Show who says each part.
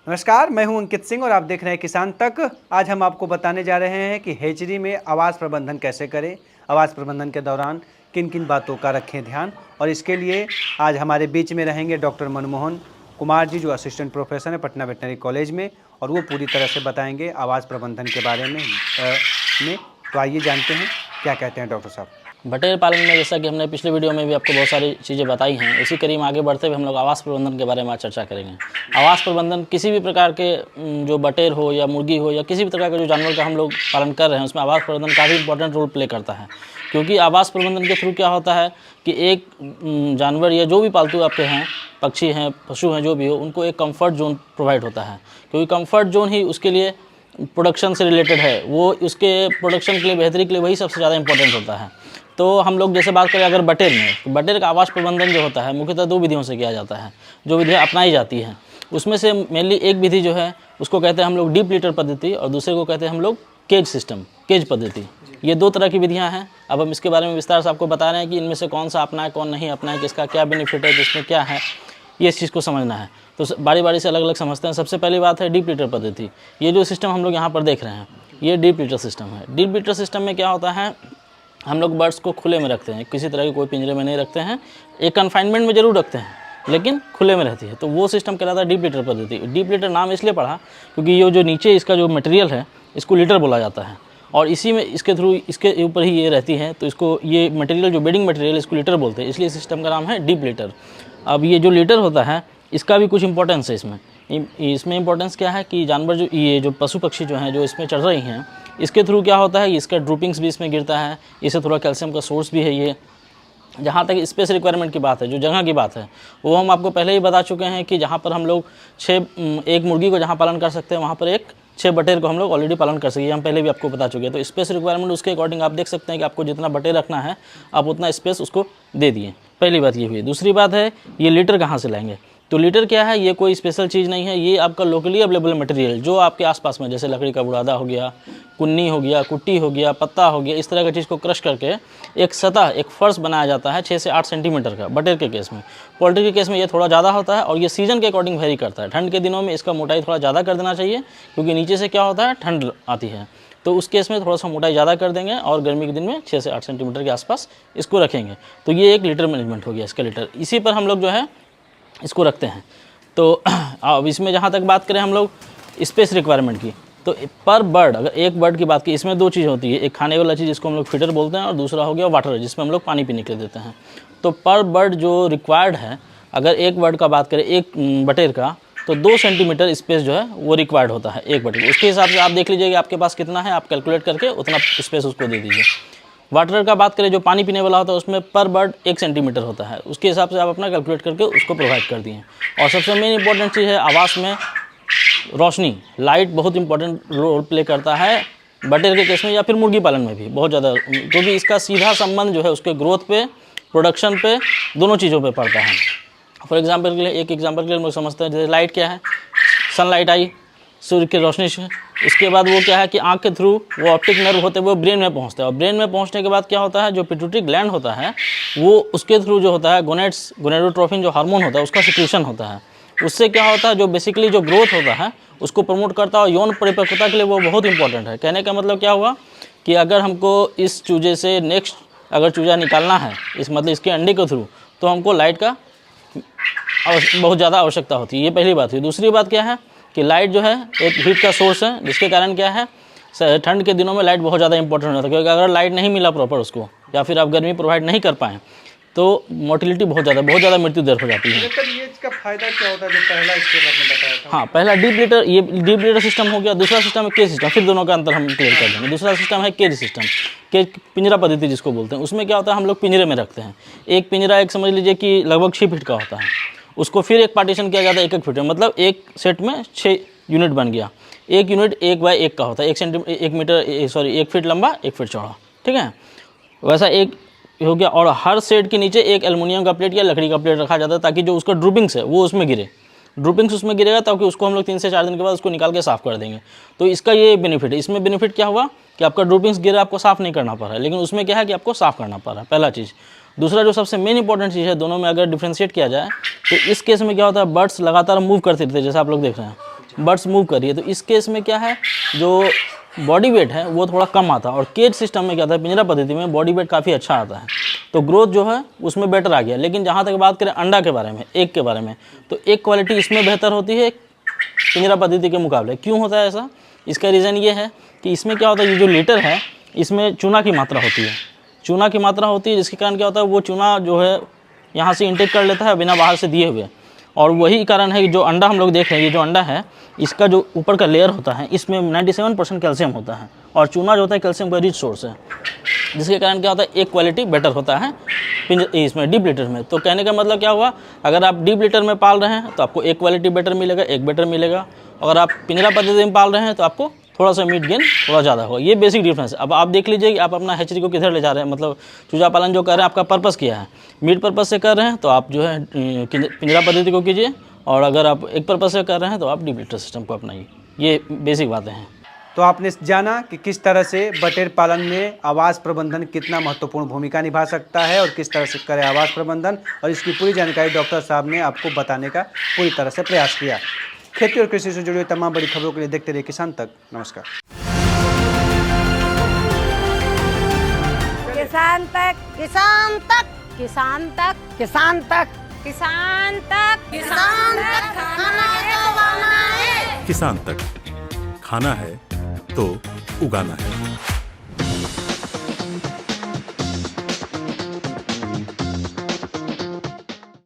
Speaker 1: नमस्कार, मैं हूं अंकित सिंह और आप देख रहे हैं किसान तक। आज हम आपको बताने जा रहे हैं कि हेचरी में आवास प्रबंधन कैसे करें, आवास प्रबंधन के दौरान किन किन बातों का रखें ध्यान। और इसके लिए आज हमारे बीच में रहेंगे डॉक्टर मनमोहन कुमार जी, जो असिस्टेंट प्रोफेसर हैं पटना वेटनरी कॉलेज में, और वो पूरी तरह से बताएंगे आवास प्रबंधन के बारे में। तो आइए जानते हैं क्या कहते हैं डॉक्टर साहब।
Speaker 2: बटेर पालन में जैसा कि हमने पिछले वीडियो में भी आपको बहुत सारी चीज़ें बताई हैं, उसी कड़ी में आगे बढ़ते हुए हम लोग आवास प्रबंधन के बारे में आज चर्चा करेंगे। आवास प्रबंधन किसी भी प्रकार के जो बटेर हो या मुर्गी हो या किसी भी प्रकार के जो जानवर का हम लोग पालन कर रहे हैं, उसमें आवास प्रबंधन काफ़ी इंपॉर्टेंट रोल प्ले करता है। क्योंकि आवास प्रबंधन के थ्रू क्या होता है कि एक जानवर या जो भी पालतू आपके हैं, पक्षी हैं, पशु हैं, जो भी हो, उनको एक कम्फर्ट जोन प्रोवाइड होता है। क्योंकि कम्फर्ट जोन ही उसके लिए प्रोडक्शन से रिलेटेड है, वो उसके प्रोडक्शन के लिए, बेहतरी के लिए वही सबसे ज़्यादा इंपॉर्टेंट होता है। तो हम लोग जैसे बात करें अगर बटेर में, तो बटेर का आवास प्रबंधन जो होता है मुख्यतः दो विधियों से किया जाता है, जो विधियाँ अपनाई जाती हैं। उसमें से मेनली एक विधि जो है उसको कहते हैं हम लोग डीप लिटर पद्धति, और दूसरे को कहते हैं हम लोग केज सिस्टम, केज पद्धति। ये दो तरह की विधियाँ हैं। अब हम इसके बारे में विस्तार से आपको बता रहे हैं कि इनमें से कौन सा अपना है, कौन नहीं अपना है, किसका क्या बेनिफिट है, किसमें क्या है, ये इस चीज़ को समझना है। तो बारी बारी से अलग अलग समझते हैं। सबसे पहली बात है डीप लिटर पद्धति। ये जो सिस्टम हम लोग यहाँ पर देख रहे हैं, ये डीप लिटर सिस्टम है। डीप लिटर सिस्टम में क्या होता है, हम लोग बर्ड्स को खुले में रखते हैं, किसी तरह के कोई पिंजरे में नहीं रखते हैं। एक कन्फाइनमेंट में ज़रूर रखते हैं, लेकिन खुले में रहती है, तो वो सिस्टम कहलाता है डीप लिटर पद्धति। डीप लिटर नाम इसलिए पड़ा क्योंकि ये जो नीचे इसका जो मटेरियल है, इसको लिटर बोला जाता है, और इसी में इसके थ्रू इसके ऊपर ही ये रहती है, तो इसको ये मटेरियल जो बेडिंग मटेरियल, इसको लिटर बोलते हैं, इसलिए सिस्टम का नाम है डीप लिटर। अब ये जो लिटर होता है, इसका भी कुछ इंपॉर्टेंस है इसमें इंपॉर्टेंस क्या है कि जानवर जो ये जो पशु पक्षी जो हैं, जो इसमें चढ़ रही हैं, इसके थ्रू क्या होता है, इसका ड्रूपिंग्स भी इसमें गिरता है, इससे थोड़ा कैल्शियम का सोर्स भी है ये। जहाँ तक स्पेस रिक्वायरमेंट की बात है, जो जगह की बात है, वो हम आपको पहले ही बता चुके हैं कि जहाँ पर हम लोग एक मुर्गी को जहाँ पालन कर सकते हैं, वहाँ पर 6 बटेर को हम लोग ऑलरेडी पालन कर सकें, हम पहले भी आपको बता चुके हैं। तो स्पेस रिक्वायरमेंट उसके अकॉर्डिंग आप देख सकते हैं कि आपको जितना बटेर रखना है, आप उतना स्पेस उसको दे दिए। पहली बात ये हुई। दूसरी बात है, ये लीटर कहाँ से लाएंगे। तो लीटर क्या है, ये कोई स्पेशल चीज़ नहीं है, ये आपका लोकली अवेलेबल मटेरियल जो आपके आसपास में, जैसे लकड़ी का बुरादा हो गया, कुन्नी हो गया, कुट्टी हो गया, पत्ता हो गया, इस तरह की चीज़ को क्रश करके एक सतह, एक फर्श बनाया जाता है 6 से 8 सेंटीमीटर का, बटेर के केस में। पोल्ट्री के केस में ये थोड़ा ज़्यादा होता है, और ये सीजन के अकॉर्डिंग वेरी करता है। ठंड के दिनों में इसका मोटाई थोड़ा ज़्यादा कर देना चाहिए, क्योंकि नीचे से क्या होता है, ठंड आती है, तो उस केस में थोड़ा सा मोटाई ज़्यादा कर देंगे, और गर्मी के दिन में 6 से 8 सेंटीमीटर के आसपास इसको रखेंगे। तो ये एक लीटर मैनेजमेंट हो गया, इसका लीटर। इसी पर हम लोग जो है इसको रखते हैं। तो अब इसमें जहाँ तक बात करें हम लोग स्पेस रिक्वायरमेंट की, तो पर बर्ड, अगर एक बर्ड की बात की, इसमें 2 चीज़ होती है, एक खाने वाला चीज़ जिसको हम लोग फीडर बोलते हैं, और दूसरा हो गया वाटर, जिसमें हम लोग पानी पीने के लिए देते हैं। तो पर बर्ड जो रिक्वायर्ड है, अगर एक बर्ड का बात करें, एक बटेर का, तो 2 सेंटीमीटर स्पेस जो है वो रिक्वायर्ड होता है एक बटेर। उसके हिसाब से आप देख लीजिए कि आपके पास कितना है, आप कैलकुलेट करके उतना स्पेस उसको दे दीजिए। वाटर का बात करें, जो पानी पीने वाला होता है, उसमें पर बर्ड 1 सेंटीमीटर होता है, उसके हिसाब से आप अपना कैलकुलेट करके उसको प्रोवाइड कर दिए। और सबसे मेन इंपॉर्टेंट चीज़ है आवास में रोशनी, लाइट बहुत इंपॉर्टेंट रोल प्ले करता है बटेर के केस में, या फिर मुर्गी पालन में भी बहुत ज़्यादा, क्योंकि इसका सीधा संबंध जो है उसके ग्रोथ पे, प्रोडक्शन पे, दोनों चीज़ों पे पड़ता है। फॉर एग्जांपल के लिए, एक एग्जांपल के लिए हम लोग समझते हैं, जैसे लाइट क्या है, सनलाइट आई सूर्य की रोशनी से, उसके बाद वो क्या है कि आँख के थ्रू वो ऑप्टिक नर्व होते हुए ब्रेन में पहुंचता है, और ब्रेन में पहुंचने के बाद क्या होता है, जो पिट्यूटरी ग्लैंड होता है, वो उसके थ्रू जो होता है गोनेडोट्रोफिन जो हार्मोन होता है, उसका सिक्रीशन होता है। उससे क्या होता है, जो बेसिकली जो ग्रोथ होता है उसको प्रमोट करता है, और यौन परिपक्वता के लिए वो बहुत इंपॉर्टेंट है। कहने का मतलब क्या हुआ कि अगर हमको इस चूजे से नेक्स्ट अगर चूजा निकालना है, इस मतलब इसके अंडे के थ्रू, तो हमको लाइट का बहुत ज़्यादा आवश्यकता होती है। ये पहली बात हुई। दूसरी बात क्या है कि लाइट जो है एक हीट का सोर्स है, जिसके कारण क्या है, ठंड के दिनों में लाइट बहुत ज़्यादा इंपॉर्टेंट होता है, क्योंकि अगर लाइट नहीं मिला प्रॉपर उसको, या फिर आप गर्मी प्रोवाइड नहीं कर पाएँ, तो मोर्टिलिटी बहुत ज़्यादा मृत्यु दर हो जाती है।
Speaker 1: ये इसका फायदा क्या होता है, जो पहला स्टेप आपने बताया था?
Speaker 2: हाँ, पहला डीप लिटर, ये डीप लिटर सिस्टम हो गया। दूसरा सिस्टम है केज सिस्टम, फिर दोनों का अंतर हम क्लियर कर देंगे। दूसरा सिस्टम है केज सिस्टम, केज पिंजरा पद्धति जिसको बोलते हैं। उसमें क्या होता है, हम लोग पिंजरे में रखते हैं। एक पिंजरा, एक समझ लीजिए कि लगभग 6 फीट का होता है, उसको फिर एक पार्टीशन किया जाता है 1-1 फीट में, मतलब एक सेट में 6 यूनिट बन गया। एक यूनिट 1x1 का होता है, 1 फीट लंबा, 1 फीट चौड़ा, ठीक है। वैसा एक हो गया, और हर सेट के नीचे एक एल्युमिनियम का प्लेट या लकड़ी का प्लेट रखा जाता है, ताकि जो उसका ड्रूपिंग्स है वो उसमें गिरे, ड्रूपिंग्स उसमें गिरेगा, ताकि उसको हम लोग 3 से 4 दिन के बाद उसको निकाल के साफ़ कर देंगे। तो इसका ये बेनिफिट है। इसमें बेनिफिट क्या हुआ कि आपका ड्रूपिंग्स गिरा, आपको साफ़ नहीं करना पड़ रहा है, लेकिन उसमें क्या है कि आपको साफ़ करना पड़ रहा है, पहला चीज़। दूसरा जो सबसे मेन इंपॉर्टेंट चीज़ है, दोनों में अगर डिफ्रेंशिएट किया जाए, तो इस केस में क्या होता है, बर्ड्स लगातार मूव करते रहते हैं, जैसे आप लोग देख रहे हैं, बर्ड्स मूव कर रही है। तो इस केस में क्या है, जो बॉडी वेट है वो थोड़ा कम आता है। और केज सिस्टम में क्या आता है, पिंजरा पद्धति में बॉडी वेट काफ़ी अच्छा आता है, तो ग्रोथ जो है उसमें बेटर आ गया। लेकिन जहाँ तक बात करें अंडा के बारे में, एग के बारे में, तो एक क्वालिटी इसमें बेहतर होती है पिंजरा पद्धति के मुकाबले। क्यों होता है ऐसा? इसका रीज़न ये है कि इसमें क्या होता है, ये जो लीटर है इसमें चूना की मात्रा होती है। चूना की मात्रा होती है जिसके कारण क्या होता है, वो चूना जो है यहाँ से इंटेक कर लेता है बिना बाहर से दिए हुए। और वही कारण है कि जो अंडा हम लोग देख रहे हैं, ये जो अंडा है इसका जो ऊपर का लेयर होता है इसमें 97% कैल्शियम होता है। और चूना जो होता है कैल्शियम का रिच सोर्स है, जिसके कारण क्या होता है, एक क्वालिटी बेटर होता है इसमें डीप लिटर में। तो कहने का मतलब क्या हुआ, अगर आप डीप लिटर में पाल रहे हैं तो आपको एक क्वालिटी बेटर मिलेगा, एक बेटर मिलेगा। अगर आप पिंजरा पद्धति में पाल रहे हैं तो आपको थोड़ा सा मीट गेन थोड़ा ज़्यादा होगा। ये बेसिक डिफरेंस है। अब आप देख लीजिए कि आप अपना हैचरी को किधर ले जा रहे हैं, मतलब चूजा पालन जो कर रहे हैं आपका पर्पस क्या है। मीट पर्पस से कर रहे हैं तो आप जो है पिंजरा पद्धति को कीजिए, और अगर आप एक पर्पस से कर रहे हैं तो आप डीप लिटर सिस्टम को अपनाइए। ये बेसिक बातें हैं।
Speaker 1: तो आपने जाना कि किस तरह से बटेर पालन में आवास प्रबंधन कितना महत्वपूर्ण भूमिका निभा सकता है और किस तरह से करें आवास प्रबंधन, और इसकी पूरी जानकारी डॉक्टर साहब ने आपको बताने का पूरी तरह से प्रयास किया। खेती और कृषि से जुड़ी हुई तमाम बड़ी खबरों के लिए देखते रहिए किसान तक। नमस्कार।
Speaker 3: किसान तक, किसान तक, किसान तक, किसान तक, किसान तक, किसान तक खाना है।
Speaker 4: किसान तक खाना है तो उगाना है।